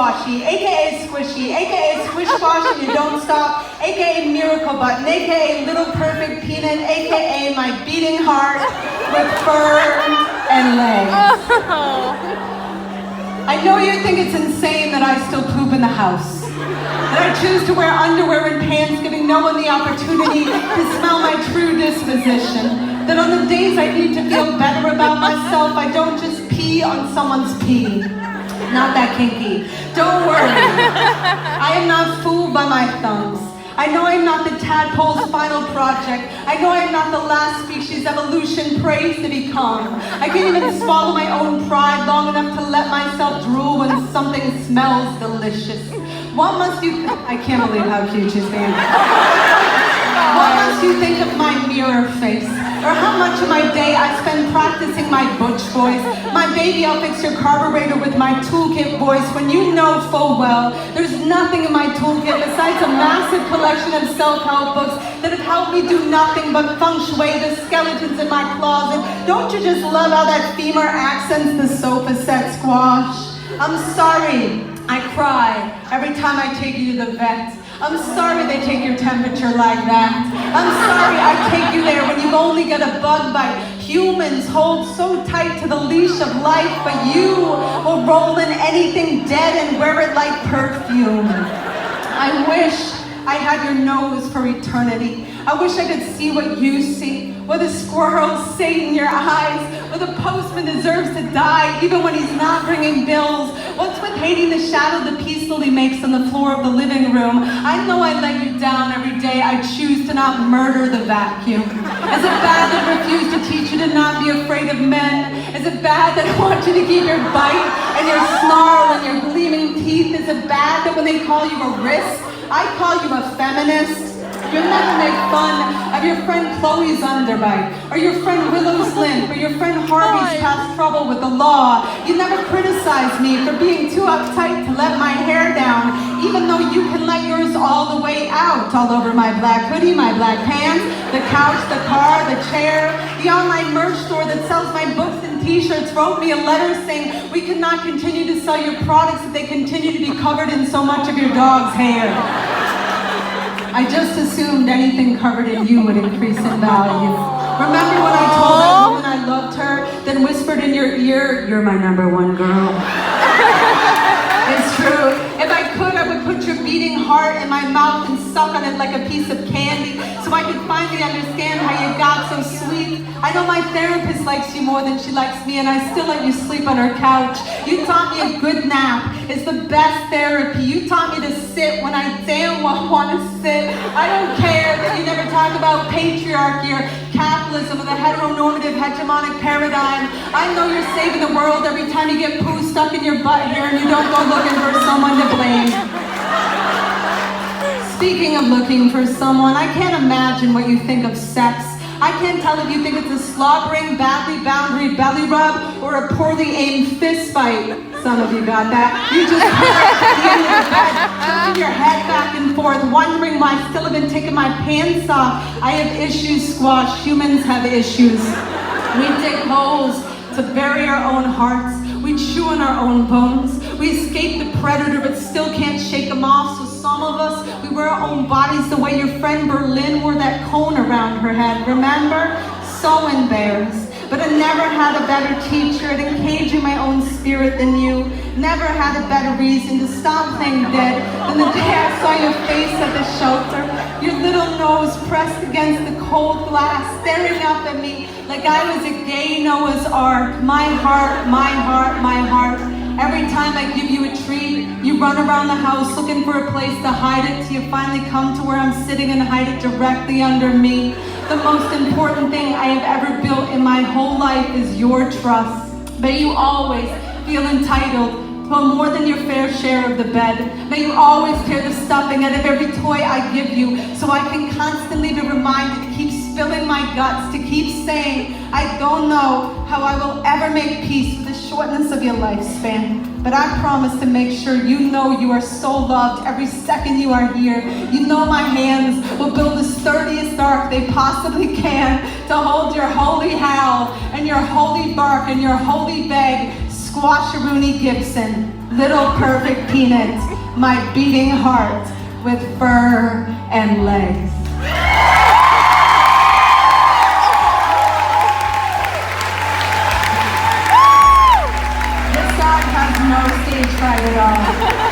Squashy, aka Squishy, aka Squish Squash and you don't stop, aka Miracle Button, aka Little Perfect Peanut, aka my beating heart with fur and legs. I know you think it's insane that I still poop in the house. That I choose to wear underwear and pants, giving no one the opportunity to smell my true disposition. That on the days I need to feel better about myself, I don't just pee on someone's pee. Not that kinky. Don't worry. I am not fooled by my thumbs. I know I'm not the tadpole's final project. I know I'm not the last species evolution prays to become. I can't even swallow my own pride long enough to let myself drool when something smells delicious. What must you... I can't believe how cute she's being. What must you think of my mirror face? Or how much of my day I spend practicing my butch voice? My baby, I'll fix your carburetor with my toolkit voice when you know full well there's nothing in my toolkit besides a massive collection of self-help books that have helped me do nothing but feng shui the skeletons in my closet. Don't you just love how that femur accents the sofa set, Squash? I'm sorry, I cry every time I take you to the vet. I'm sorry they take your temperature like that. I'm sorry I take you there when you only get a bug bite. Humans hold so tight to the leash of life, but you will roll in anything dead and wear it like perfume. I wish I had your nose for eternity. I wish I could see what you see, what the squirrels say in your eyes, what the postman deserves to die even when he's not bringing bills. What's with hating the shadow the peace lily makes on the floor of the living room? I know I let you down every day. I choose to not murder the vacuum. Is it bad that I refuse to teach you to not be afraid of men? Is it bad that I want you to keep your bite and your snarl and your gleaming teeth? Is it bad that when they call you a wrist, I call you a feminist? You'll never make fun of your friend Chloe's underbite, or your friend Willow's limp, or your friend Harvey's past trouble with the law. You never criticize me for being too uptight to let my hair down, even though you can let yours all the way out, all over my black hoodie, my black pants, the couch, the car, the chair. The online merch store that sells my books and t-shirts wrote me a letter saying we could not continue to sell your products if they continue to be covered in so much of your dog's hair. I just assumed anything covered in you would increase in value. Remember when I told that woman I loved her, then whispered in your ear, "You're my #1 girl." It's true. If I could, I would put your beating heart in my mouth and suck on it like a piece of candy so I could finally understand how you got so sweet. I know my therapist likes you more than she likes me, and I still let you sleep on her couch. You taught me a good nap is the best therapy. You taught me to sit when I damn well want to sit. I don't care that you never talk about patriarchy or capitalism or the heteronormative hegemonic paradigm. I know you're saving the world every time you get poo stuck in your butt here and you don't go looking for someone to blame. Speaking of looking for someone, I can't imagine what you think of sex. I can't tell if you think it's a slobbering, badly boundary belly rub or a poorly aimed fist fight. Some of you got that. You just at the end of the bed, tilting your head back and forth, wondering why I still haven't taken my pants off. I have issues, Squash. Humans have issues. We dig holes to bury our own hearts. We chew on our own bones. We escape the predator but still can't shake them off. So some of us, we wear our own bodies the way your friend Berlin wore that cone around her head. Remember? So embarrassed. But I never had a better teacher at engaging my own spirit than you. Never had a better reason to stop playing dead than the day I saw your face at the shelter. Your little nose pressed against the cold glass, staring up at me like I was a gay Noah's Ark. My heart, my heart, my heart. Every time I give you a treat, you run around the house looking for a place to hide it till you finally come to where I'm sitting and hide it directly under me. The most important thing I have ever built in my whole life is your trust. May you always feel entitled to more than your fair share of the bed. May you always tear the stuffing out of every toy I give you so I can constantly be reminded to keep spilling my guts, to keep saying, I don't know how I will ever make peace with the shortness of your lifespan. But I promise to make sure you know you are so loved every second you are here. You know my hands will build the sturdiest ark they possibly can to hold your holy howl and your holy bark and your holy beg, Squashy Gibson. little perfect peanut, my beating heart with fur and legs. This dog has no stage fright at all.